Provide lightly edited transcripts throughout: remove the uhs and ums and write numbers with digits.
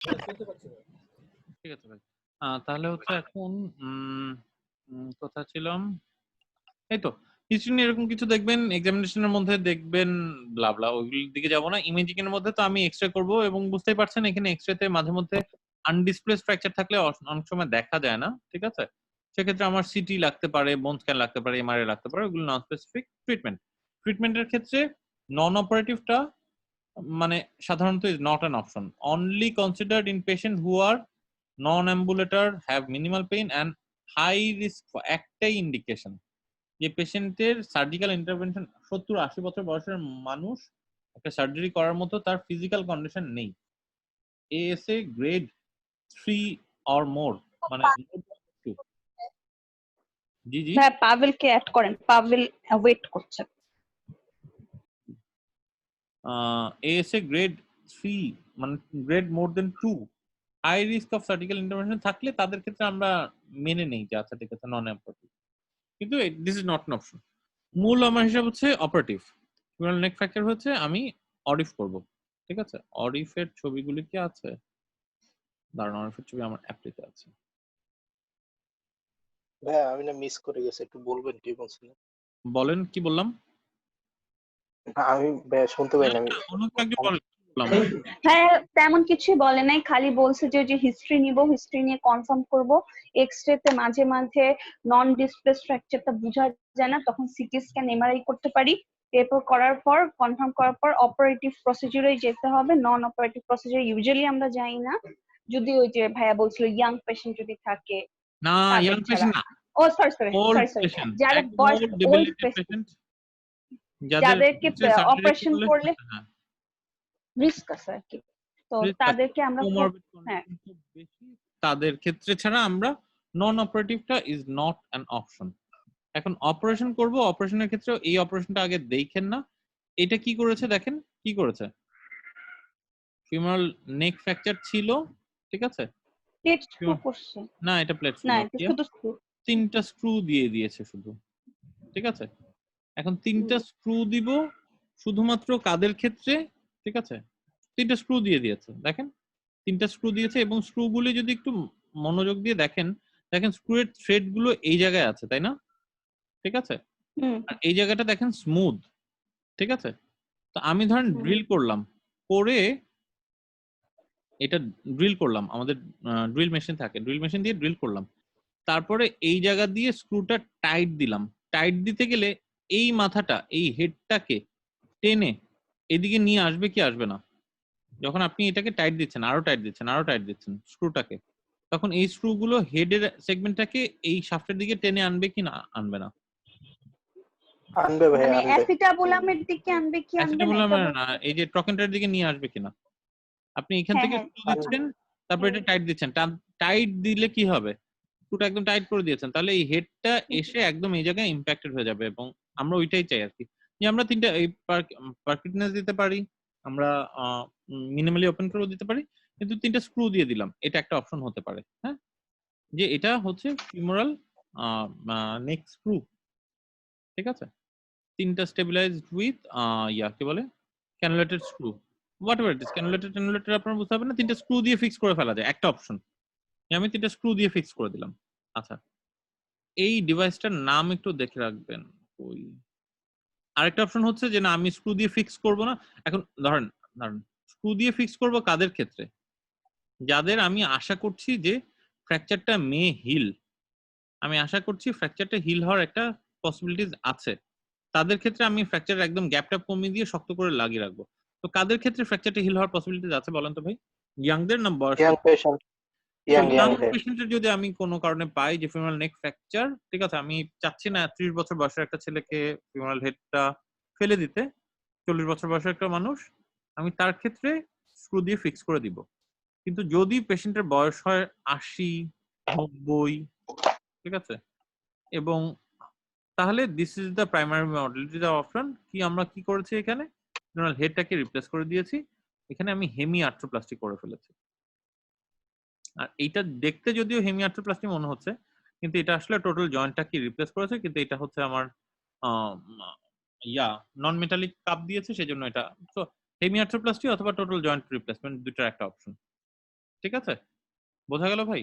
ঠিক আছে ভাই। তাহলে হচ্ছে এখন কোথায় ছিলাম? এই তো হিস্ট্রি নিয়ে এরকম কিছু দেখবেন এক্সামিনেশনের মধ্যে দেখবেন ব্লা ব্লা ওইগুলোর দিকে যাব না। ইমেজিং এর মধ্যে তো আমি এক্স-রে করব এবং বুঝতেই পারছেন এখানে এক্স-রে তে মাঝে মধ্যে আনডিসপ্লেসড ফ্র্যাকচার থাকলে অনেক সময় দেখা যায় না। ঠিক আছে? সেক্ষেত্রে আমার সিটি লাগতে পারে, বোন স্ক্যান লাগতে পারে, এমআরআই লাগতে পারে। ওগুলো নন স্পেসিফিক ট্রিটমেন্ট। ট্রিটমেন্টের ক্ষেত্রে নন অপারেটিভটা মানে সাধারণত is not an option. Only considered in patient who are nonambulator, have minimal pain and high risk একটাই ইন্ডিকেশন। যে পেশেন্টের সার্জিক্যাল ইন্টারভেনশন 70-80 বছর বয়সের মানুষ একটা সার্জারি করার মতো তার ফিজিক্যাল কন্ডিশন নেই। এএসএ গ্রেড 3 অর মোর মানে জি জি হ্যাঁ, পাভেলকে অ্যাড করেন, পাভেল ওয়েট করছে। এএসএ গ্রেড 3 মানে grade more than 2 high risk of surgical intervention থাকলে তাদের ক্ষেত্রে আমরা মেনে নেই যে আচ্ছা ঠিক আছে নন অপারেটিভ, কিন্তু this is not an option. মূল আমার হিসাব হচ্ছে অপারেটিভ। নেক ফ্র্যাকচার হচ্ছে আমি অডিফ করব। ঠিক আছে? অডিফের ছবিগুলি কি আছে? দাঁড়ান, অডিফের ছবি আমার অ্যাপটিতে আছে। ভাইয়া আমি না মিস করে গেছি, একটু বলবেন কি বলছিলেন? বলেন কি বললাম? আমি ভাইয়া শুনতে পাই না। আমি অন্য একজন বলেন কি বললাম? হ্যাঁ, তেমন কিছুই বলে নাই, খালি বলছে যে হিস্ট্রি নিব, হিস্ট্রি নিয়ে কনফার্ম করব। এক্স-রে তে মাঝে মাঝে নন ডিসপ্লেস ফ্র্যাকচারটা বোঝা যায় না, তখন সিটি স্ক্যান এমআরআই করতে পারি। এরপর করার পর কনফার্ম করার পর অপারেটিভ প্রসিডিউরে যেতে হবে। নন অপারেটিভ প্রসিডিউর ইউজুয়ালি আমরা যাই না, যদি ওই যে ভাইয়া বলছিল ইয়াং পেশেন্ট যদি থাকে না, তাদের ইয়াং ছাড়া। পেশেন্ট না, ও sorry sorry old sorry sorry, patient, যারা একদম বয়স old old debilitated patient, patient যাদের যাদেরকে সার্জারি অপারেশন করলে করলে হ্যাঁ রিস্ক আছে আর কি, তো রিস্ক আছে, তাদেরকে আমরা খুব কোমরবিড হ্যাঁ কন্ডিশন খুব বেশি, তাদের ক্ষেত্রে ছাড়া আমরা নন অপারেটিভটা ইজ নট অ্যান অপশন। এখন অপারেশন করব, অপারেশনের ক্ষেত্রে এই অপারেশনটা আগে দেখেন না। এটা কি করেছে দেখেন, কি করেছে? ফিউমারাল নেক ফ্র্যাকচার ছিল, ঠিক আছে? প্লেট স্ক্রু করছে না, এটা প্লেট স্ক্রু না, না, এটা শুধু স্ক্রু। 3টা স্ক্রু দিয়ে দিয়েছে শুধু। ঠিক আছে? এখন 3টা স্ক্রু দিব শুধুমাত্র কাদের ক্ষেত্রে, ঠিক আছে? 3টা স্ক্রু দিয়ে দিয়েছে, দেখেন 3টা স্ক্রু দিয়েছে এবং স্ক্রুগুলি যদি একটু মনোযোগ দিয়ে দেখেন, দেখেন স্ক্রুয়ের থ্রেড গুলো এই জায়গায় আছে, তাই না? ঠিক আছে? আর এই জায়গাটা দেখেন স্মুথ, ঠিক আছে? তো আমি ধরেন ড্রিল করলাম, করে এটা ড্রিল করলাম, আমাদের ড্রিল মেশিন থাকে, ড্রিল মেশিন দিয়ে ড্রিল করলাম। তারপরে এই জায়গা দিয়ে স্ক্রুটা টাইট দিলাম। টাইট দিতে গেলে এই মাথাটা, এই হেডটাকে টেনে এদিকে নিয়ে আসবে কি আসবে না? যখন আপনি এটাকে টাইট দিচ্ছেন, আরো টাইট দিচ্ছেন, আরো টাইট দিচ্ছেন স্ক্রুটাকে, তখন এই স্ক্রুগুলো হেডের সেগমেন্টটাকে এই শাফটের দিকে টেনে আনবে কি না আনবে না? আনবে ভাইয়া, মানে আনবে। অ্যাসিটাবোলামের দিকে আনবে কি আনবে না, এটা অ্যাসিটাবোলামের না, বলতে এই যে ট্রকেন্টারের দিকে নিয়ে আসবে কিনা? আপনি এখান হ্যাঁ থেকে হ্যাঁ স্ক্রু দিচ্ছেন, তারপর এটা টাইট দিচ্ছেন। টাইট দিলে কি হবে? স্ক্রুটা একদম টাইট করে দিয়েছেন, তাহলে এই হেডটা এসে একদম এই জায়গায় ইম্প্যাক্টেড হয়ে যাবে এবং আমরা ওইটাই চাই আর কি। যে আমরা 3টা এই পারকিটনেস দিতে পারি, আমরা মিনিমালি ওপেন করেও দিতে পারি, কিন্তু 3টা স্ক্রু দিয়ে দিলাম, এটা একটা অপশন হতে পারে। হ্যাঁ, যে এটা হচ্ছে ফিমোরাল নেক স্ক্রু, ঠিক আছে? 3টা স্টেবিলাইজড উইথ কি বলে cannulated screw, what ever it, ক্যানুলেটেড ট্যানুলেটেড আপনার বুঝতে হবে না, 3টা স্ক্রু দিয়ে ফিক্স করে ফেলা যায়, একটা অপশন। আমি 3টা স্ক্রু দিয়ে ফিক্স করে দিলাম। আচ্ছা, এই ডিভাইসটার নাম একটু দেখে রাখবেন। ওই আরেকটা অপশন হচ্ছে যে না আমি স্ক্রু দিয়ে ফিক্স করব না। এখন ধরেন ধরেন স্ক্রু দিয়ে ফিক্স করব কাদের ক্ষেত্রে? যাদের আমি আশা করছি যে ফ্র্যাকচারটা মে হিল, আমি আশা করছি ফ্র্যাকচারটা হিল হওয়ার একটা পসিবিলিটিস আছে, তাদের ক্ষেত্রে আমি ফ্র্যাকচার একদম গ্যাপটা কমিয়ে দিয়ে শক্ত করে লাগিয়ে রাখবো। তো কাদের ক্ষেত্রে ফ্র্যাকচারটা হিল হওয়ার পসিবিলিটিস আছে বলেন তো ভাই? ইয়াংদের না বয়স্ক? ইয়াং পেশেন্ট, তো ইয়াং ইয়াং ভাইয়া। পেশেন্টের যদি আমি কোনো কারণে পাই যে ফিমেল নেক ফ্র্যাকচার, ঠিক আছে, আমি চাচ্ছি না 30 বছর বয়সের একটা ছেলেকে ফিমেল হেডটা ফেলে দিতে, 40 বছর বয়সের একটা মানুষ, আমি তার ক্ষেত্রে স্ক্রু দিয়ে ফিক্স করে দিব। কিন্তু যদি পেশেন্টের বয়স হয় 80, 90, ঠিক আছে, এবং তাহলে this is the primary modality the option. কি আমরা কি করেছি এখানে? হেডটাকে রিপ্লেস করে দিয়েছি, এখানে আমি হেমি আর্থ্রোপ্লাস্টি করে ফেলেছি। আর এইটা দেখতে যদিও হেমি আর্থ্রোপ্লাস্টি মনে হচ্ছে, কিন্তু এটা আসলে টোটাল জয়েন্টটাকে রিপ্লেস করেছে, কিন্তু এটা হচ্ছে আমার আহ, নন মেটালিক কাপ দিয়েছে, সেজন্য এটা। তো হেমি আর্থ্রোপ্লাস্টি অথবা টোটাল জয়েন্ট রিপ্লেসমেন্ট দুটার একটা অপশন। ঠিক আছে, বোঝা গেল ভাই?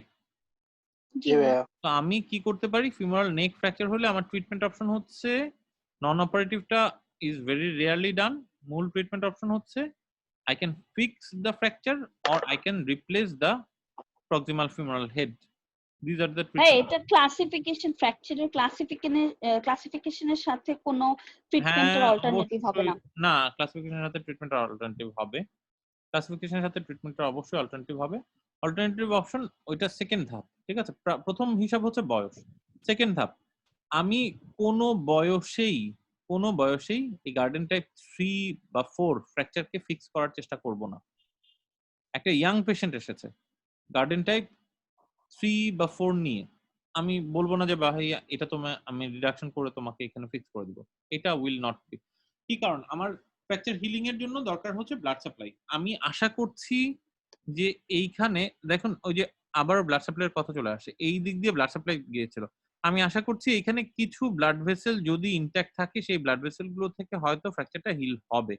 জি জি ভাইয়া। ভাইয়া। তো আমি কি করতে পারি, ফিমোরাল নেক ফ্র্যাকচার হলে আমার ট্রিটমেন্ট অপশন হচ্ছে নন অপারেটিভটা ইজ ভেরি রেয়ারলি ডান। মূল ট্রিটমেন্ট অপশন হচ্ছে I can fix the fracture or I can replace the proximal femoral head. These are the ভাই treatment. এটা ক্লাসিফিকেশন, ফ্র্যাকচারের ক্লাসিফিকেশনের সাথে কোনো ট্রিটমেন্টের হ্যাঁ, অল্টারনেটিভ হবে অবশ্যই না। না, ক্লাসিফিকেশনের সাথে ট্রিটমেন্টের অল্টারনেটিভ হবে। ক্লাসিফিকেশনের সাথে ট্রিটমেন্টের অবশ্যই অল্টারনেটিভ হবে। অল্টারনেটিভ অপশন ওইটা সেকেন্ড ধাপ। ঠিক আছে? প্রথম হিসাব হচ্ছে বয়স। সেকেন্ড ধাপ, আমি কোনো বয়সেই এই গার্ডেন টাইপ 3 বা 4 ফ্র্যাকচারকে ফিক্স করার চেষ্টা করব না। একটা ইয়াং পেশেন্ট এসেছে গার্ডেন টাইপ 3 বা 4 নিয়ে, আমি বলবো না যে ভাই এটা আমি রিডাকশন করে তোমাকে এখানে ফিক্স করে দিব। এটা উইল নট বি। কি কারণ, আমার ফ্র্যাকচার হিলিং এর জন্য দরকার হচ্ছে ব্লাড সাপ্লাই। আমি আশা করছি যে এইখানে দেখুন ওই যে আবার ব্লাড সাপ্লাইয়ের কথা চলে আসে, এই দিক দিয়ে ব্লাড সাপ্লাই গিয়েছিল। আমি আশা করছি এখানে কিছু ব্লাড ভেসেল যদি ইনট্যাক্ট থাকে, সেই ব্লাড ভেসেল গুলো থেকে হয়তো ফ্র্যাকচারটা হিল হবে।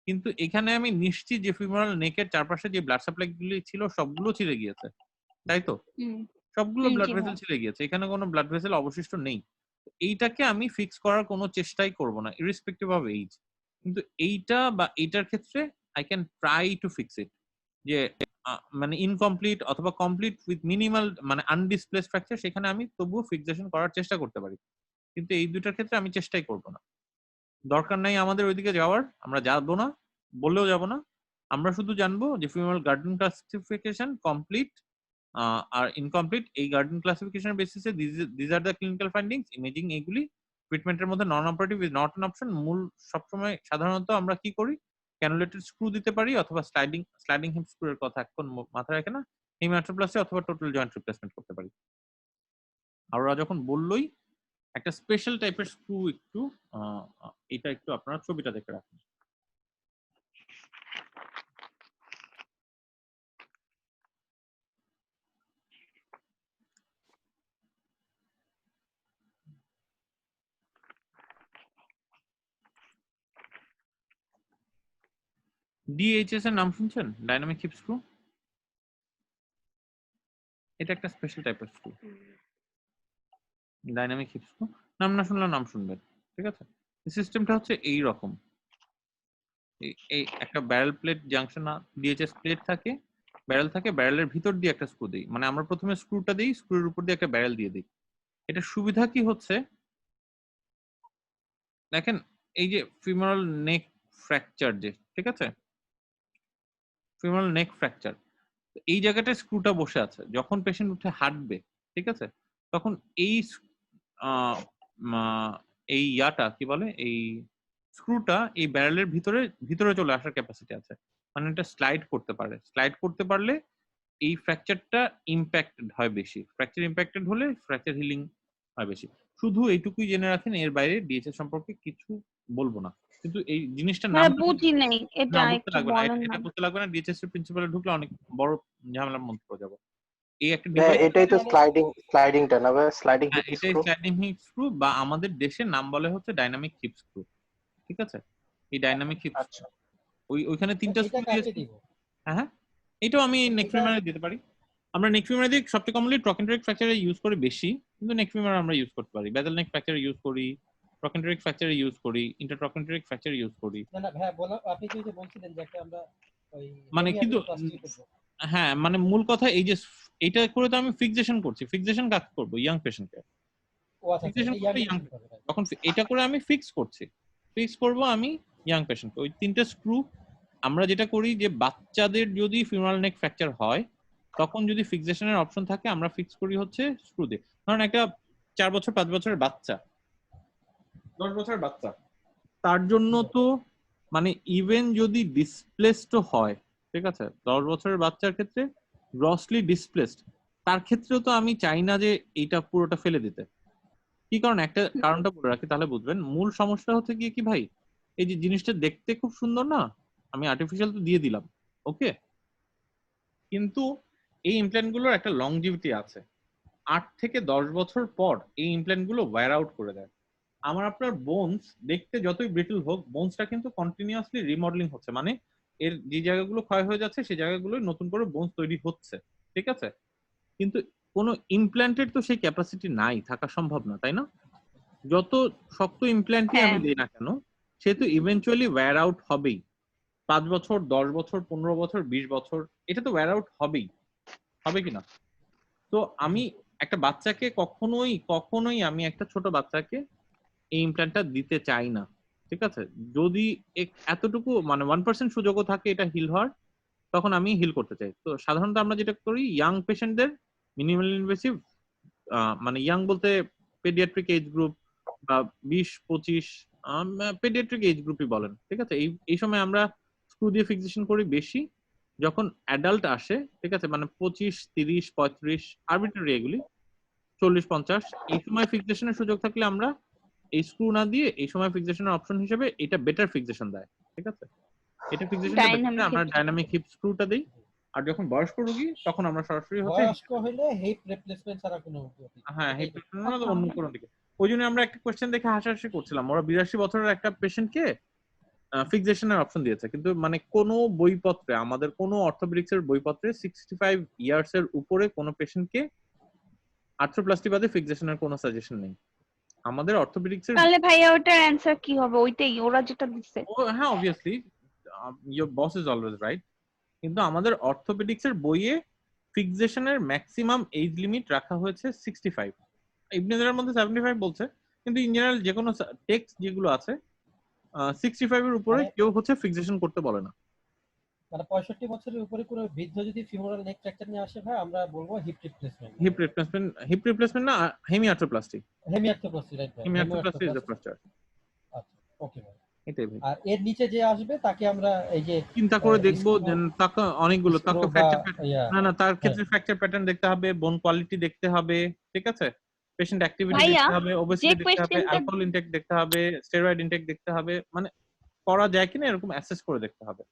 কিন্তু এখানে আমি নিশ্চিত যে ফিমোরাল নেকের চারপাশে যে ব্লাড সাপ্লাই গুলি ছিল সবগুলো ছিঁড়ে গিয়েছে, তাই তো? হুম সবগুলো ব্লাড জি ভেসেল ভাই। ছিঁড়ে গিয়েছে, এখানে কোনো ব্লাড ভেসেল অবশিষ্ট নেই। এইটাকে আমি ফিক্স করার কোনো চেষ্টাই করব না ইররেসপেক্টিভ অফ এইজ। কিন্তু এইটা বা এইটার ক্ষেত্রে I can try to fix it, যে মানে ইনকমপ্লিট অথবা কমপ্লিট উইথ মিনিমাল মানে আনডিসপ্লেসড ফ্র্যাকচার, সেখানে আমি তবুও ফিক্সেশন করার চেষ্টা করতে পারি। কিন্তু এই দুটার ক্ষেত্রে আমি চেষ্টাই করব না। দরকার নাই আমাদের ওইদিকে যাওয়ার, আমরা যাবো না, বললেও যাব না। আমরা শুধু জানবো যে ফিমেল গার্ডেন ক্লাসিফিকেশন কমপ্লিট আর ইনকমপ্লিট। এই গার্ডেন ক্লাসিফিকেশন বেসিসে these are the clinical findings. Imaging এগুলি ট্রিটমেন্টের মধ্যে non operative is not an option. মূল সবসময় সাধারণত আমরা কি করি, ক্যানুলেটেড স্ক্রু দিতে পারি অথবা স্লাইডিং হিপ স্ক্রু এর কথা এখন মাথায় রাখে না, হেমিআর্থ্রোপ্লাস্টি অথবা টোটাল জয়েন্ট রিপ্লেসমেন্ট করতে পারি। আর ওরা যখন বললোই একটা স্পেশাল টাইপের স্ক্রু একটু এটা একটু আপনারা ছবিটা দেখে রাখুন। ডিএইচএস এর নাম শুনছেন? Dynamic hip screw. এটা একটা স্পেশাল টাইপের স্ক্রু, ডাইনামিক হিপ স্ক্রু। নাম না শুনলে নাম শুনবেন। ঠিক আছে? সিস্টেমটা হচ্ছে এই রকম। এই একটা ব্যারেল প্লেট জাংশন না, ডিএইচএস প্লেট থাকে, ব্যারেল থাকে, ব্যারেলের ভিতর দিয়ে একটা স্ক্রু দেই। মানে আমরা প্রথমে স্ক্রুটা দেই, স্ক্রুর উপর দিয়ে একটা ব্যারেল দিয়ে দিই। এটা সুবিধা কি হচ্ছে, দেখেন এই যে ফিমোরাল নেক ফ্র্যাকচার যে, ঠিক আছে, ফিমোরাল নেক ফ্র্যাকচার, এই জায়গাটায় স্ক্রুটা বসে আছে। যখন পেশেন্ট উঠে হাঁটবে, ঠিক আছে, তখন এই আহ, এই ইয়াটা কি বলে, এই স্ক্রুটা এই ব্যারেলের ভিতরে চলে আসার ক্যাপাসিটি আছে। মানে এটা স্লাইড করতে পারে। স্লাইড করতে পারলে এই ফ্র্যাকচারটা ইম্প্যাক্টেড হয় বেশি। ফ্র্যাকচার ইম্প্যাক্টেড হলে ফ্র্যাকচার হিলিং হয় বেশি। শুধু এইটুকুই জেনে রাখেন, এর বাইরে ডিএইচএস সম্পর্কে কিছু বলবো না। কিন্তু এই জিনিসটার ভাইয়া নামটা বুঝি নাই, এটা না বুঝতে একটু লাগবে না, বলেন না। এটা বুঝতে লাগবে না। ডিএইচএস এর প্রিন্সিপালে ঢুকলে অনেক বড় ঝামেলার মধ্যে পড়ে যাবো। এই একটা ভাইয়া ডিভাইস, এটাই তো স্লাইডিংটা না ভাইয়া, স্লাইডিং হ্যাঁ হিপ এটাই স্ক্রু। স্লাইডিং হিপ স্ক্রু, বা আমাদের দেশের নাম বলে হচ্ছে ডাইনামিক হিপ স্ক্রু। ঠিক আছে? এই ডাইনামিক হিপ স্ক্রু আচ্ছা। ওইখানে তিনটা এটা স্ক্রু কাকে দিয়েছি। দিব? হ্যাঁ হ্যাঁ, এটাও আমি নেক এটা ফিমারে দিতে পারি। আমরা নেক ফিমারে দিই সবচেয়ে কমনলি ট্রকেন্টেরিক ফ্র্যাকচারে ইউজ করি বেশি, কিন্তু নেক ফিমার আমরা ইউজ করতে পারি, ব্যাজেল নেক ফ্র্যাকচারে ইউজ করি, ট্রকেন্টেরিক ফ্র্যাকচারে ইউজ করি, ইন্টারট্রকেন্টেরিক ফ্র্যাকচারে ইউজ করি। না না ভাইয়া বলো, আপনি যে বলছিলেন যে একটা আমরা ওই মানে কিন্তু হেমিয়াট্রোপ্লাস্টি করব। হ্যাঁ, মানে মূল কথা এই যে এটা করে তো আমি ফিক্সেশন করছি। ফিক্সেশন কাকে করবো? ইয়াং পেশেন্টকে ও আচ্ছা আচ্ছা, ফিক্সেশন এটা ইয়াং করতে, ইয়াং পেশেন্ট হবে ভাই। তখন এটা করে আমি ফিক্স করছি, ফিক্স করব আমি ইয়াং পেশেন্টকে। ওই তিনটে স্ক্রু আমরা যেটা করি যে বাচ্চাদের যদি ফিমোরাল নেক ফ্র্যাকচার হয়, তখন যদি ফিক্সেশনের অপশন থাকে আমরা ফিক্স করি হচ্ছে স্ক্রু দিয়ে। ধরুন একটা 4 বছর 5 বছরের বাচ্চা, 10 বছরের বাচ্চা, তার জন্য তো মানে ইভেন যদি ডিসপ্লেসড হয়, ঠিক আছে, 10 বছরের বাচ্চার ক্ষেত্রে গ্রসলি ডিসপ্লেসড, তার ক্ষেত্রেও তো আমি চাই না যে এইটা পুরোটা ফেলে দিতে। কি কারণ, একটা কারণটা বলে রাখি তাহলে বুঝবেন। মূল সমস্যা হচ্ছে গিয়ে কি ভাই, এই যে জিনিসটা দেখতে খুব সুন্দর না, আমি আর্টিফিশিয়াল তো দিয়ে দিলাম, ওকে, কিন্তু এই ইমপ্ল্যান্ট গুলোর একটা লংজিভিটি আছে। 8 থেকে 10 বছর পর এই ইমপ্ল্যান্ট গুলো ওয়্যার আউট করে দেয়। আমার আপনার বোনস দেখতে যতই ব্রিটল হোক, বোনসটা কিন্তু কন্টিনিউয়াসলি রিমডেলিং হচ্ছে। মানে এর যে জায়গাগুলো ক্ষয় হয়ে যাচ্ছে সেই জায়গাগুলো নতুন করে বোনস তৈরি হচ্ছে, ঠিক আছে? কিন্তু কোনো ইমপ্ল্যান্টের তো সেই ক্যাপাসিটি নাই, থাকা সম্ভব না, তাই না? যত শক্ত ইমপ্ল্যান্টই আমি হ্যাঁ। দেই না কেন, সে তো ইভেনচুয়ালি ওয়্যার আউট হবেই। 5 বছর, 10 বছর, 15 বছর, 20 বছর, এটা তো ওয়্যার আউট হবেই, হবে কিনা? তো আমি একটা বাচ্চাকে কখনোই আমি একটা ছোট বাচ্চাকে এই ইমপ্ল্যান্টটা দিতে চাই না, ঠিক আছে? যদি এতটুকু মানে 1% সুযোগও থাকে এটা হিল হওয়ার, তখন আমি হিল করতে চাই। তো সাধারণত আমরা যেটা করি, ইয়াং পেশেন্টদের মিনিমাল ইনভেসিভ, মানে ইয়াং বলতে পেডিয়াট্রিক এজ গ্রুপ বা 20-25 পেডিয়াট্রিক এজ গ্রুপই বলেন, ঠিক আছে? এই সময় আমরা স্ক্রু দিয়ে ফিক্সেশন করি বেশি। যখন অ্যাডাল্ট আসে, ঠিক আছে, মানে 25, 30, 35 আরবিট্রারি এগুলি, 40-50 এই সময় ফিক্সেশনের সুযোগ থাকলে আমরা এই স্ক্রু না দিয়ে এই সময় ফিক্সেশনের অপশন হিসেবে এটা বেটার ফিক্সেশন দেয়, ঠিক আছে? এটা ফিক্সেশনটা বেটার, আমরা ডাইনামিক ডাইনামিক হিপ স্ক্রুটা দেই। আর যখন বয়স্ক রোগী তখন আমরা সরাসরি হচ্ছে বয়স্ক হইলে হিপ রিপ্লেসমেন্ট ছাড়া কোনো গতি নেই। হ্যাঁ হিপ এটাই তো। রিপ্লেসমেন্ট অন্য কোনো দিকে। ওই জন্য আমরা একটা কোশ্চেন দেখে হাসাহাসি করছিলাম, ওরা 82 বছরের একটা পেশেন্টকে ফিক্সেশনের অপশন দিয়েছে, কিন্তু মানে কোনো বইপত্রে, আমাদের কোনো অর্থোপেডিক্স এর বইপত্রে 65 ইয়ার্স এর উপরে কোনো পেশেন্টকে আর্থ্রোপ্লাস্টি বাদে ফিক্সেশনের কোনো সাজেশন নেই আমাদের অর্থোপেডিক্স এর। তাহলে ভাইয়া ওটার অ্যান্সার কি হবে? ওইটাই ওরা যেটা দিছে। হ্যাঁ obviously your boss is always right, কিন্তু আমাদের অর্থোপেডিক্স এর বইয়ে ফিক্সেশনের ম্যাক্সিমাম এজ লিমিট রাখা হয়েছে 65। ইবনে জারার মধ্যে 75 বলছে, কিন্তু ইন জেনারেল যে কোনো টেক্সট যেগুলো আছে 65 এর উপরে মানে কেউ হচ্ছে ফিক্সেশন করতে বলে না। মানে 65 বছরের উপরে কোনো বৃদ্ধ যদি ফিমোরাল নেক ফ্র্যাকচার নিয়ে আসে ভাই, আমরা বলবো হিপ রিপ্লেসমেন্ট। হিপ রিপ্লেসমেন্ট না, হেমিআর্থ্রোপ্লাস্টি। হেমিআর্থ্রোপ্লাস্টি, রাইট ভাই, hemiarthroplasty is the hemiarthroplasty. First choice. আচ্ছা, ওকে ভাই। এটাই ভাই, আর এর নিচে যে আসবে তাকে আমরা এই যে চিন্তা করে দেখবো স্ক্রু যে তাকে অনেকগুলো, স্ক্রু তাকে বা ফ্র্যাকচার, ইয়া। না না তার হ্যাঁ, ক্ষেত্রে ফ্র্যাকচার প্যাটার্ন দেখতে হবে, বোন কোয়ালিটি দেখতে হবে, ঠিক আছে, পেশেন্ট অ্যাক্টিভিটি ভাইয়া, দেখতে হবে, যে ওবেসিটি দেখতে হবে, কোয়েশ্চেনটা অ্যালকোহল ইনটেক দেখতে হবে, স্টেরয়েড ইনটেক দেখতে হবে, মানে করা যায় কিনা এরকম অ্যাসেস করে দেখতে হবে।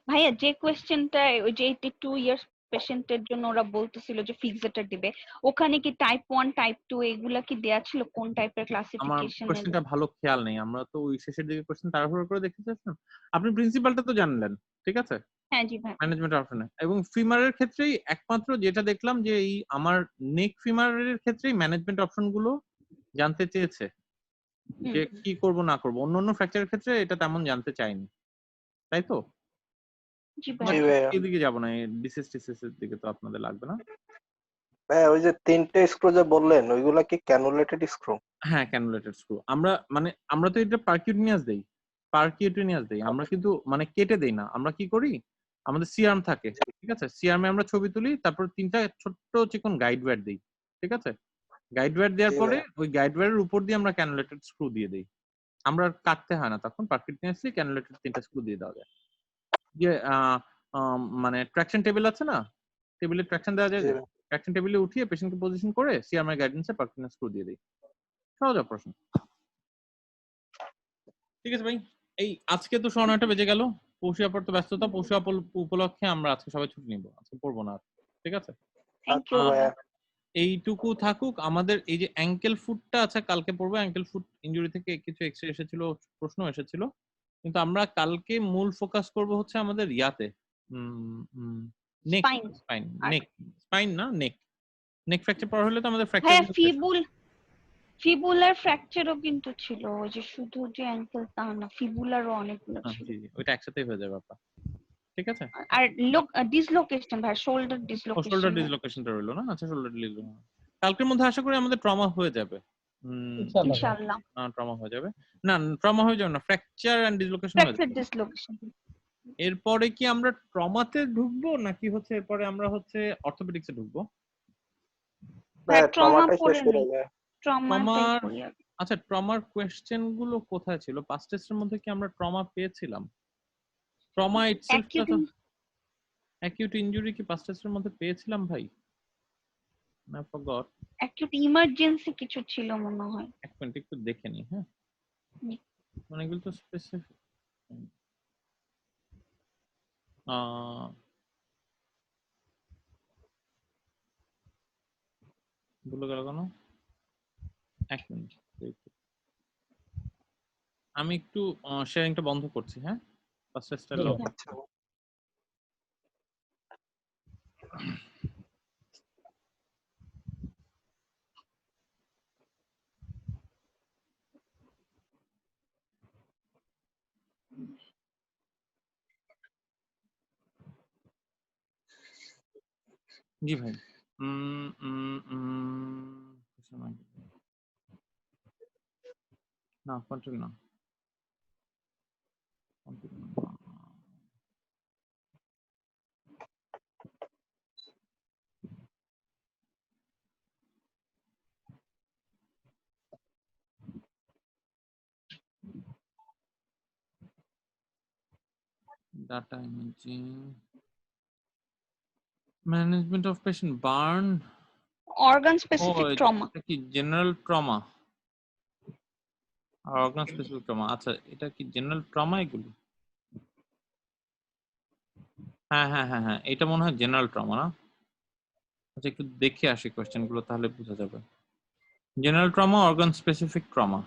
ভাইয়া যে কোয়েশ্চেনটা ওই যে 82 ইয়ার্স পেশেন্টের জন্য ওরা বলতেছিল যে ফিক্সেটার দিবে, ওখানে কি টাইপ 1 টাইপ 2 এগুলা কি দেয়া ছিল? কোন টাইপের আমার ক্লাসিফিকেশনের? কোশ্চেনটা ভালো খেয়াল নেই, আমরা তো ওই শেষের দিকে কোশ্চেন তাড়াহুড়ো করে দেখতে চাচ্ছিলাম। আপনি প্রিন্সিপালটা তো জানলেন, ঠিক আছে, হ্যাঁ জি ভাই। ম্যানেজমেন্ট অপশনে, এবং ফিমারের ক্ষেত্রেই একমাত্র যেটা দেখলাম যে এই আমার নেক ফিমারের ক্ষেত্রেই ম্যানেজমেন্ট অপশন গুলো জানতে চেয়েছে, যে হুম। কি করব না করব, অন্য ফ্র্যাকচারের ক্ষেত্রে এটা তেমন জানতে চাইনি, তাই তো? জি আমরা জি ভাইয়া। ভাইয়া। এদিকে যাব না, ডিসিস টিসিস এর দিকে তো আপনাদের লাগবে না। ভাইয়া ওই যে 3টে স্ক্রু যে বললেন ওইগুলা কি ক্যানুলেটেড স্ক্রু? হ্যাঁ ক্যানুলেটেড স্ক্রু, আমরা তো এটা পারকিউটিনিয়াস দেই, আমরা কিন্তু মানে কেটে দেই না। আমরা কি করি, আমাদের সিআরএম থাকে, ঠিক আছে, সিআরএমে আমরা ছবি তুলি, তারপর 3টা ছোট্ট চিকন গাইড ওয়্যার দিই, ঠিক আছে? গাইড ওয়্যার দেওয়ার জি পরে ভাইয়া। ওই গাইড ওয়্যারের উপর দিয়ে আমরা ক্যানুলেটেড স্ক্রু দিয়ে দেই। আমরা আর কাটতে হয় না, তখন পারকিউটিনিয়াসলি ক্যানুলেটেড 3টা স্ক্রু দিয়ে দেওয়া যায়। যে মানে ট্রাকশন টেবিল আছে না, টেবিলে ট্রাকশন দেওয়া যায়, জি যে ভাইয়া। ট্রাকশন টেবিলে উঠিয়ে পেশেন্টকে পজিশন করে সিআরএম গাইডেন্সে পারকিউটিনিয়াস স্ক্রু দিয়ে দেই। সহজ অপারেশন। ঠিক আছে ভাই, এই আজকে তো 9:30 বেজে গেল, পৌষে অপর তো ব্যস্ততা, পৌষে উপলক্ষে আমরা আজকে সবাই ছুটি নিব, আজকে পড়বো না আর, ঠিক আছে? থ্যাংক ইউ আচ্ছা ভাইয়া। এইটুকু থাকুক। আমাদের এই যে অ্যাঙ্কেল ফুটটা আছে কালকে পড়বো, অ্যাঙ্কেল ফুট ইনজুরি থেকে কিছু এক্সরে এসেছিল, প্রশ্ন এসেছিল, কিন্তু আমরা কালকে মূল ফোকাস করব হচ্ছে আমাদের ইয়াতে, নেক স্পাইন। স্পাইন, আর স্পাইন না নেক, নেক ফ্র্যাকচার পড়া হলে তো আমাদের ফ্র্যাকচার ভাইয়া ফিবুলার ফ্র্যাকচারও কিন্তু ছিল, ওই যে শুধু যে অ্যাঙ্কেল তা না, ফিবুলারও অনেকগুলো ছিল। জি জি ওইটা একসাথেই হয়ে যাবে আপনার, ঠিক আছে? আর ডিসলোকেশন ভাই, শোল্ডার ও শোল্ডার ডিসলোকেশন। ডিসলোকেশনটা রইলো না, আচ্ছা শোল্ডার ডিসলোকেশন কালকের মধ্যে আশা করি আমাদের ট্রমা হয়ে যাবে। ইনশাআল্লাহ ভাই। ইনশাআল্লাহ। ট্রমা হয়ে যাবে, না ট্রমা হয়ে যাবে না, ফ্র্যাকচার এন্ড ডিসলোকেশন হয়ে ফ্র্যাকচার যাবে। ডিসলোকেশন। এরপরে কি আমরা ট্রমাতে ঢুকবো নাকি হচ্ছে এরপরে আমরা হচ্ছে অর্থোপেডিক্সে ঢুকবো? ভাইয়া ট্রমা ট্রমাটাই শেষ পড়ে করে নেই, ভাইয়া। ট্রমাটাই ট্রমার, পড়ি আগে। আচ্ছা ট্রমার কোয়েশ্চেন গুলো কোথায় ছিল? পাস্ট টেস্টের মধ্যে কি আমরা ট্রমা পেয়েছিলাম? ট্রমা ইটসেলফটা অ্যাকিউট তো, অ্যাকিউট ইনজুরি কি পাস্ট টেস্টের মধ্যে পেয়েছিলাম ভাই? না ফরগট। অ্যাকিউট ইমার্জেন্সি কিছু ছিল মনে হয়। এক মিনিট একটু দেখে নি, হ্যাঁ, অনেকগুলো তো স্পেসিফিক ভুলে গেল কেন? এক মিনিট, আমি একটু শেয়ারিংটা বন্ধ করছি, হ্যাঁ। ফাস্টেস্ট ল ধন্যবাদ। আচ্ছা জি ভাই উম, উম, উম, না কন্টিনিউ না continue না। Data imaging, management of patient burn. Organ ও স্পেসিফিক ট্রমা। এটা কি জেনারেল ট্রমা আর অর্গান স্পেসিফিক ট্রমা? আচ্ছা এটা কি জেনারেল ট্রমা এগুলো? হ্যাঁ হ্যাঁ হ্যাঁ হ্যাঁ এটা মনে হয় জেনারেল ট্রমা না? আচ্ছা একটু দেখে আসি কোশ্চেন গুলো তাহলে বোঝা যাবে। General trauma, organ specific trauma.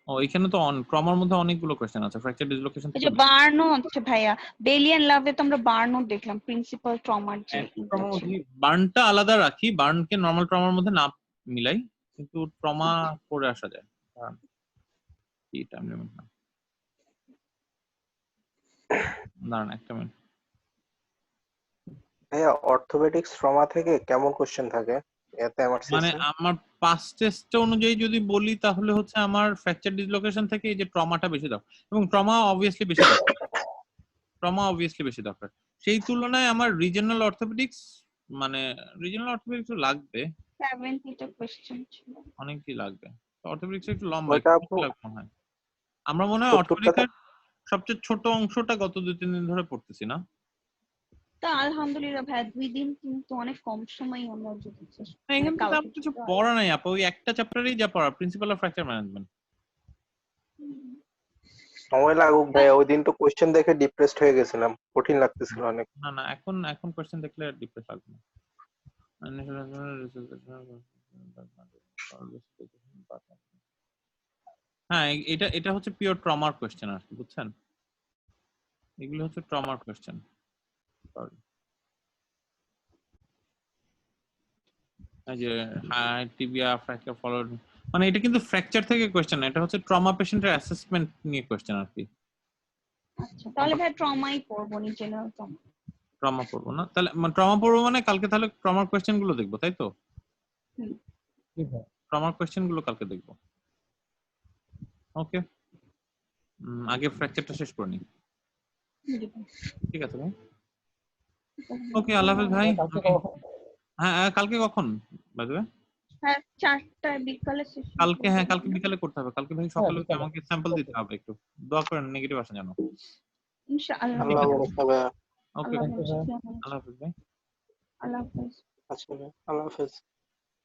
ও এখানে তো ট্রমার মধ্যে অনেকগুলো কোশ্চেন আছে। ফ্র্যাকচার ডিসলোকেশন এই থেকে যে বার্নও হচ্ছে ভাইয়া, বেলিয়ান লাভে তো আমরা বার্নও দেখলাম, প্রিন্সিপাল ট্রমার যে ট্রমার মধ্যে বার্নটা আলাদা রাখি, বার্নকে নরমাল ট্রমার মধ্যে না মিলাই, কিন্তু ট্রমা করে আসা যায়। কি টাইম লিমিট না, দাঁড়ান একটা মিনিট। ভাইয়া অর্থোপেডিক্স ট্রমা থেকে কেমন কোশ্চেন থাকে এতে আমার মানে সিস্টেম? আমার পাস্ট টেস্ট অনুযায়ী যদি বলি তাহলে হচ্ছে আমার ফ্র্যাকচার ডিসলোকেশন থেকে এই যে ট্রমাটা বেশি দাও, এবং ট্রমা অবভিয়াসলি বেশি দরকার, ট্রমা অবভিয়াসলি বেশি দরকার। সেই তুলনায় আমার রিজিওনাল অর্থোপেডিক্স, মানে রিজিওনাল অর্থোপেডিক্স লাগবে, 70টা কোশ্চেন ছিল। অনেকই লাগবে। অর্থোপেডিক্স একটু লম্বা, ওইটা একটু আপু বেশি লাগবে মনে হয়। আমরা মনে হয় 70টা অর্থোপেডিক্সের সবচেয়ে ছোট অংশটা গত 2-3 দিন ধরে পড়তেছি না? তা আলহামদুলিল্লাহ ভাইয়া 2 দিন কিন্তু অনেক কম সময় আমরা যদি না, এখান থেকে তেমন কিছু পড়া নাই আপা, ওই একটা চ্যাপ্টারেই যা পড়া, প্রিন্সিপাল অফ ফ্র্যাকচার ম্যানেজমেন্ট। সময় লাগুক ভাইয়া, ওই দিন তো কোশ্চেন দেখে ডিপ্রেসড হয়ে গেছিলাম, কঠিন লাগতেছিল অনেক। না না এখন কোশ্চেন দেখলে ডিপ্রেস লাগবে না। হ্যাঁ এটা এটা হচ্ছে পিওর ট্রমার কোশ্চেন আর কি, বুঝছেন? এগুলো হচ্ছে ট্রমার কোশ্চেন। এই যে টিবিয়া ফ্র্যাকচার ফলোড, মানে এটা কিন্তু ফ্র্যাকচার থেকে কোশ্চেন না, এটা হচ্ছে ট্রমা পেশেন্টের অ্যাসেসমেন্ট নিয়ে কোশ্চেন আর কি। আচ্ছা তাহলে ভাই ট্রমাই পড়বো নি, জেনারেল ট্রমা। ট্রমা পড়বো না তাহলে, ট্রমা পড়বো মানে কালকে তাহলে ট্রমার কোশ্চেন গুলো দেখবো, তাই তো? জি ভাই। ট্রমার কোশ্চেন গুলো কালকে দেখবো। ওকে, আগে ফ্র্যাকচারটা শেষ করে নিই। ঠিক আছে ভাই, ওকে আল্লাহ হাফেজ ভাই। কালকে হ্যাঁ কালকে কখন বাজবে? হ্যাঁ 4টায় বিকালে সেশন। কালকে, হ্যাঁ কালকে বিকালে করতে হবে। কালকে ভাই সকালে উঠে বিকালে। আমাকে স্যাম্পল দিতে হবে একটু, দোয়া করেন নেগেটিভ আসে জানো। ইনশাআল্লাহ। আল্লাহ ভরসা ভাইয়া। ওকে আল্লাহ Thank you, হাফেজ। আল্লাহ হাফেজ ভাই। আল্লাহ হাফেজ। আচ্ছা ভাই, আল্লাহ হাফেজ,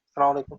আসসালামু আলাইকুম।